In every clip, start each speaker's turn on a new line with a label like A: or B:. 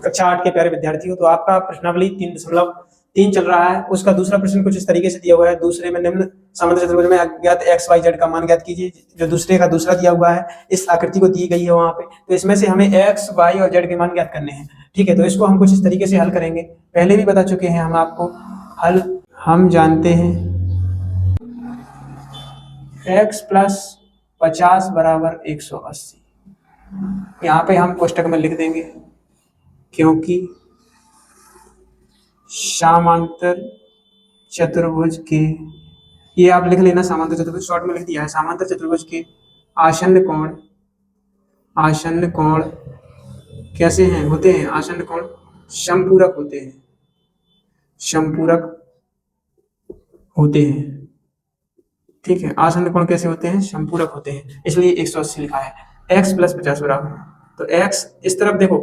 A: कक्षा 8 के प्यारे विद्यार्थियों, तो आपका प्रश्नावली 3.3 चल रहा है। उसका दूसरा प्रश्न कुछ इस तरीके से दिया हुआ है। दूसरे में निम्न समांतर चतुर्भुज में अज्ञात एक्स वाई जेड का मान ज्ञात कीजिए। जो दूसरे का दूसरा दिया हुआ है, इस आकृति को दी गई है वहां पे, तो इसमें से हमें एक्स वाई और जेड के मान ज्ञात करने हैं। ठीक है, तो इसको हम कुछ इस तरीके से हल करेंगे। पहले भी बता चुके हैं हम आपको हल। हम जानते हैं x प्लस 50 बराबर 180। यहाँ पे हम कोष्टक में लिख देंगे, क्योंकि समांतर चतुर्भुज के, ये आप लिख लेना, समांतर चतुर्भुज शॉर्ट में लिख दिया है। समांतर चतुर्भुज के आसन्न कोण कैसे हैं, होते हैं? आसन्न कोण समपूरक होते हैं, समपूरक होते हैं। ठीक है, आसन्न कोण कैसे होते हैं? समपूरक होते हैं, इसलिए 180 लिखा है। x प्लस 50 बराबर, तो x इस तरफ देखो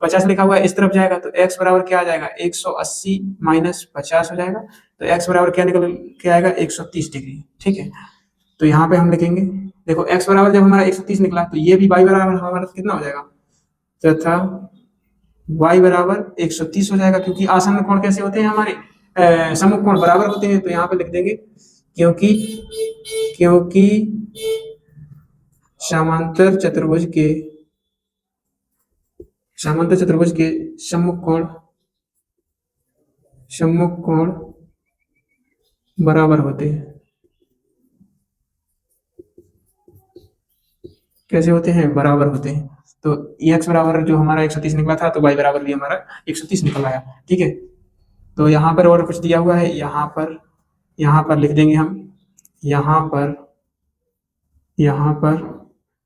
A: 50 लिखा हुआ है, इस तरफ जाएगा तो x बराबर क्या आ जाएगा? 180 माइनस 50 हो जाएगा, तो x बराबर क्या निकल के आएगा? 130 डिग्री। ठीक है, तो यहाँ पे हम लिखेंगे, देखो x बराबर जब हमारा 130 निकला, तो ये भी y बराबर हमारा कितना हो जाएगा? तथा y बराबर 130 हो जाएगा, क्योंकि आसन्न कोण कैसे होते हैं हमारे? सम्मुख कोण बराबर होते हैं। तो यहाँ पे लिख देंगे, क्योंकि समांतर चतुर्भुज के सम्मुख कोण बराबर होते हैं। कैसे होते हैं? बराबर होते हैं। तो x बराबर जो हमारा 130 निकला था, तो y बराबर भी हमारा 130 निकल आया। ठीक है, तो यहाँ पर और कुछ दिया हुआ है, यहाँ पर लिख देंगे हम। यहाँ पर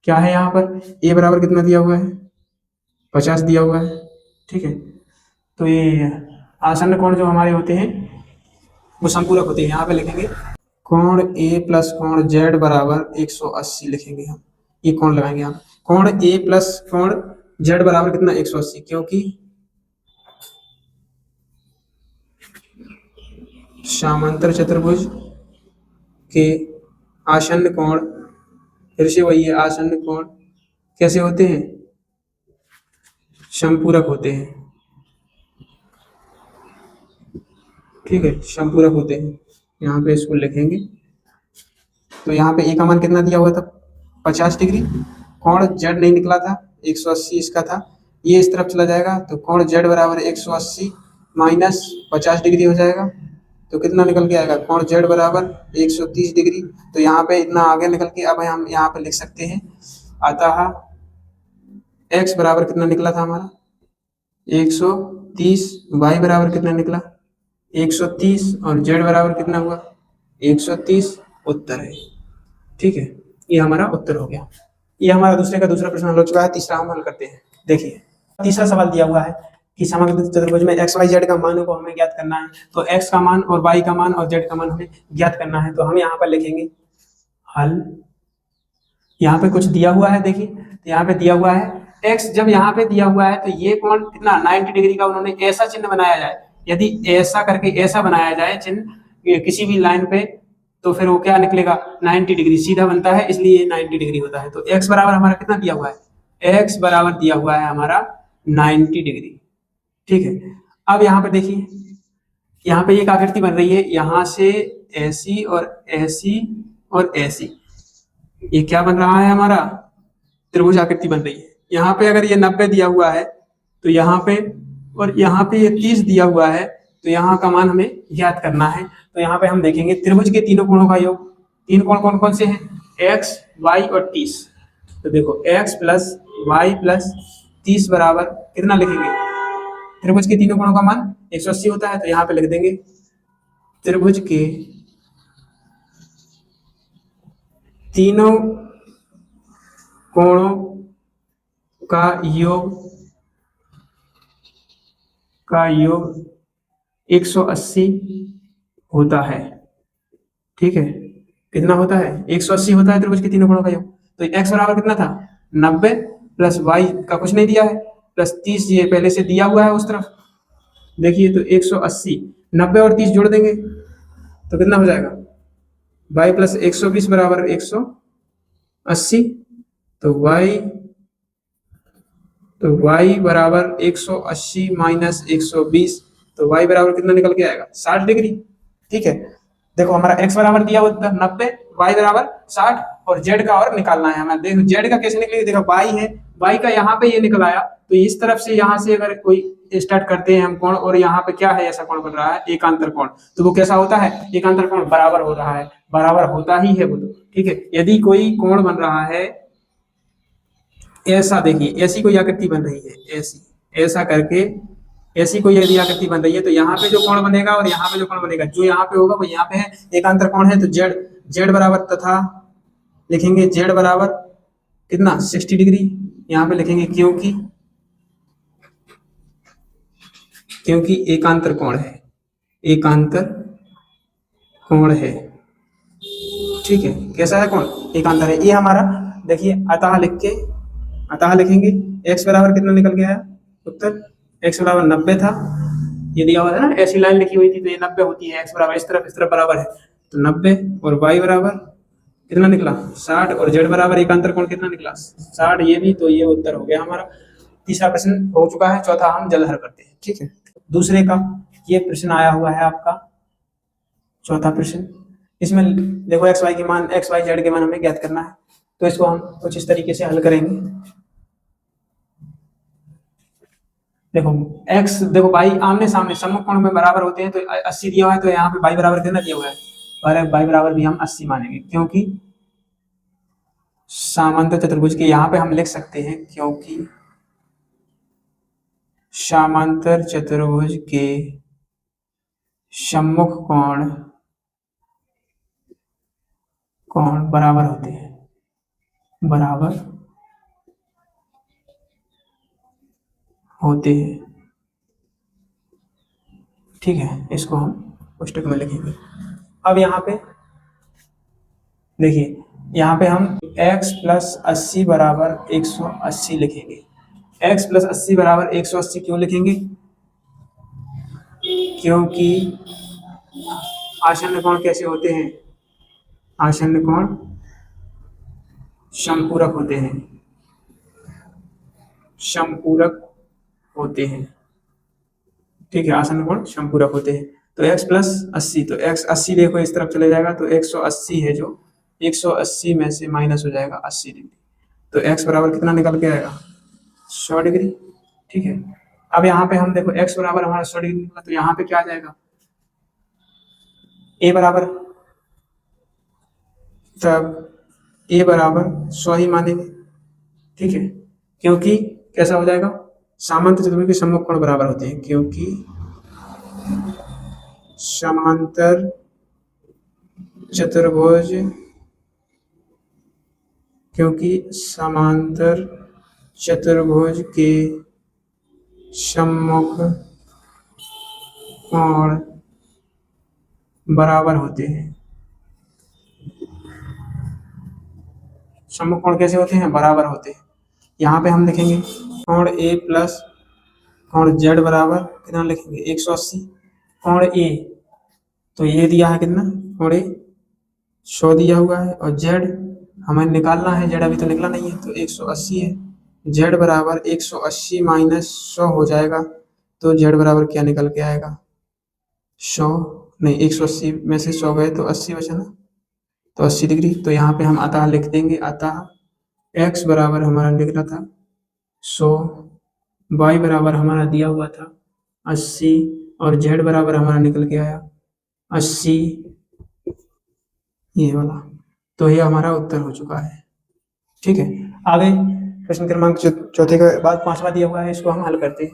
A: क्या है? यहाँ पर a बराबर कितना दिया हुआ है? 50 दिया हुआ है। ठीक है, तो ये आसन्न कोण जो हमारे होते हैं वो संपूरक होते हैं। यहाँ पे लिखेंगे कोण a प्लस कोण z बराबर 180 लिखेंगे हम। ये कोण लगाएंगे हम, कोण a प्लस कोण z बराबर कितना? 180, क्योंकि समांतर चतुर्भुज के आसन्न कोण, फिर से वही है, आसन्न कोण कैसे होते हैं? समपूरक होते हैं। ठीक है, समपूरक होते हैं। यहाँ पे इसको लिखेंगे, तो यहाँ पे a का मान कितना दिया हुआ था? 50 डिग्री। कोण z नहीं निकला था, 180 इसका था, ये इस तरफ चला जाएगा, तो कोण z बराबर 180 माइनस 50 डिग्री हो जाएगा। तो कितना निकल के आएगा? कोण z बराबर 130 डिग्री। तो यहाँ पे इतना आगे निकल के अब हम यहाँ पे लिख सकते हैं, अतः x बराबर कितना निकला था हमारा? 130, y बराबर कितना निकला? 130, और z बराबर कितना हुआ? 130 उत्तर है। ठीक है, ये हमारा उत्तर हो गया। ये हमारा दूसरे का दूसरा प्रश्न हल हो चुका है। तीसरा हम हल करते हैं। देखिए, तीसरा सवाल दिया हुआ है कि समांतर चतुर्भुज में एक्स वाई जेड का मान को हमें ज्ञात करना है। तो एक्स का मान और वाई का मान और जेड का मान हमें ज्ञात करना है। तो हम यहाँ पर लिखेंगे हल। यहाँ पे कुछ दिया हुआ है, देखिए, तो यहाँ पे दिया हुआ है एक्स, जब यहाँ पे दिया हुआ है तो ये कोण कितना? 90 डिग्री का उन्होंने ऐसा चिन्ह बनाया जाए। यदि ऐसा करके ऐसा बनाया जाए चिन्ह किसी भी लाइन पे, तो फिर वो क्या निकलेगा? 90 डिग्री सीधा बनता है, इसलिए 90 डिग्री होता है। तो x बराबर हमारा कितना दिया हुआ है? x बराबर दिया हुआ है हमारा 90 डिग्री। ठीक है, अब यहाँ पे देखिए, यहाँ पे एक आकृति बन रही है, यहाँ से ऐसी और ऐसी और ऐसी, ये क्या बन रहा है? हमारा त्रिभुज आकृति बन रही है। यहाँ पे अगर ये 90 दिया हुआ है, तो यहाँ पे, और यहाँ पे ये 30 दिया हुआ है, तो यहाँ का मान हमें ज्ञात करना है। तो यहाँ पे हम देखेंगे त्रिभुज के तीनों कोणों का योग। तीन कोण कौन कौन से हैं? x, y और 30। तो देखो x प्लस वाई प्लस 30 बराबर कितना लिखेंगे? त्रिभुज के तीनों कोणों का मान 180 होता है। तो यहाँ पे लिख देंगे त्रिभुज के तीनों कोणों का योग 180 होता है। ठीक है, कितना होता है? 180 होता है त्रिभुज के तीनों कोणों का योग। तो x बराबर कितना था? 90 प्लस y का कुछ नहीं दिया है, प्लस 30 ये पहले से दिया हुआ है उस तरफ। देखिए, तो 180, 90 और 30 जोड़ देंगे तो कितना हो जाएगा? y प्लस 120 बराबर 180। तो y तो y बराबर 180 माइनस 120, तो y बराबर कितना निकल के आएगा 60 डिग्री। ठीक है, देखो हमारा x बराबर दिया हुआ था 90, y बराबर 60 और z का और निकालना है हमें। देखो z का कैसे निकलेगा, देखो y है, y का यहाँ पे ये निकल आया, तो इस तरफ से यहाँ से अगर कोई स्टार्ट करते हैं हम कोण, और यहाँ पे क्या है ऐसा कोण बन रहा है एकांतर कोण, तो वो कैसा होता है एकांतर कोण बराबर हो रहा है, बराबर होता ही है वो तो। ठीक है, यदि कोई कोण बन रहा है ऐसा, देखिए ऐसी कोई आकृति बन रही है, ऐसी ऐसा करके ऐसी कोई यदि आकृति बन रही है, तो यहाँ पे जो कोण बनेगा और यहाँ पे जो कोण बनेगा, जो यहाँ पे होगा वो यहाँ पे है, एकांतर कोण है, तो जेड जेड बराबर तथा लिखेंगे जेड बराबर कितना 60 डिग्री यहाँ पे लिखेंगे, क्योंकि क्योंकि एकांतर कोण है, एकांतर कोण है। ठीक है, कैसा है कोण एकांतर है। ये हमारा देखिए अतः लिख के, अतः लिखेंगे x बराबर कितना निकल गया है उत्तर, x बराबर 90 था, ये दिया हुआ था ना, ऐसी लाइन लिखी हुई थी तो ये 90 होती है, x बराबर इस तरफ बराबर है तो 90, और y बराबर कितना निकला 60, और z बराबर एकांतर कोण कितना निकला 60, ये भी, तो ये उत्तर हो गया हमारा। तीसरा प्रश्न हो चुका है, चौथा हम जल्द हल करते हैं। ठीक है, दूसरे का ये प्रश्न आया हुआ है आपका, चौथा प्रश्न। इसमें देखो एक्स वाई जेड के मान हमें ज्ञात करना है, तो इसको हम कुछ इस तरीके से हल करेंगे। देखो x, देखो y आमने सामने सम्मुख कोण में बराबर होते हैं, तो 80 दिया हुआ है, तो यहाँ पे y बराबर कितना दिया हुआ है, और y बराबर भी हम 80 मानेंगे, क्योंकि समांतर चतुर्भुज के यहाँ पे हम लिख सकते हैं, क्योंकि समांतर चतुर्भुज के सम्मुख कोण बराबर होते हैं, बराबर होते हैं। ठीक है, इसको हम पुस्तक में लिखेंगे। अब यहाँ पे देखिए, यहाँ पे हम x प्लस 80 बराबर 180 लिखेंगे। x प्लस 80 बराबर 180 क्यों लिखेंगे, क्योंकि आसन्न कोण कैसे होते हैं, आसन्न कोण समपूरक होते हैं, समपूरक होते हैं। ठीक है, आसन्न कोण समपूरक होते हैं। तो x प्लस 80, तो x 80 देखो इस तरफ चले जाएगा, तो 180 है, जो 180 में से माइनस हो जाएगा 80 डिग्री, तो x बराबर कितना निकल के आएगा 100 डिग्री। ठीक है, अब यहाँ पे हम देखो x बराबर हमारा 100 डिग्री निकला, तो यहाँ पे क्या आ जाएगा a बराबर, तब a बराबर 100 ही मानेंगे। ठीक है, क्योंकि कैसा हो जाएगा समांतर चतुर्भुज के सम्मुख कोण बराबर होते हैं, क्योंकि समांतर चतुर्भुज, क्योंकि समांतर चतुर्भुज के सम्मुख कोण बराबर होते हैं। सम्मुख कोण कैसे होते हैं, बराबर होते हैं। यहाँ पे हम लिखेंगे कोण a प्लस कोण z बराबर कितना लिखेंगे 180, कोण a तो ये दिया है कितना, कोण a 100 दिया हुआ है, और z हमें निकालना है, z अभी तो निकला नहीं है, तो 180 है, z बराबर 180 माइनस 100 हो जाएगा, तो z बराबर क्या निकल के आएगा 100 नहीं, 180 में से 100 गए तो 80 बचा ना, तो 80 डिग्री। तो यहाँ पे हम अतः लिख देंगे, अतः x बराबर हमारा निकला था 100, y बराबर हमारा दिया हुआ था 80, और z बराबर हमारा निकल के आया 80, ये वाला। तो ये हमारा उत्तर हो चुका है। ठीक है, आगे प्रश्न क्रमांक चौथे के बाद पांचवा दिया हुआ है, इसको हम हल करते हैं।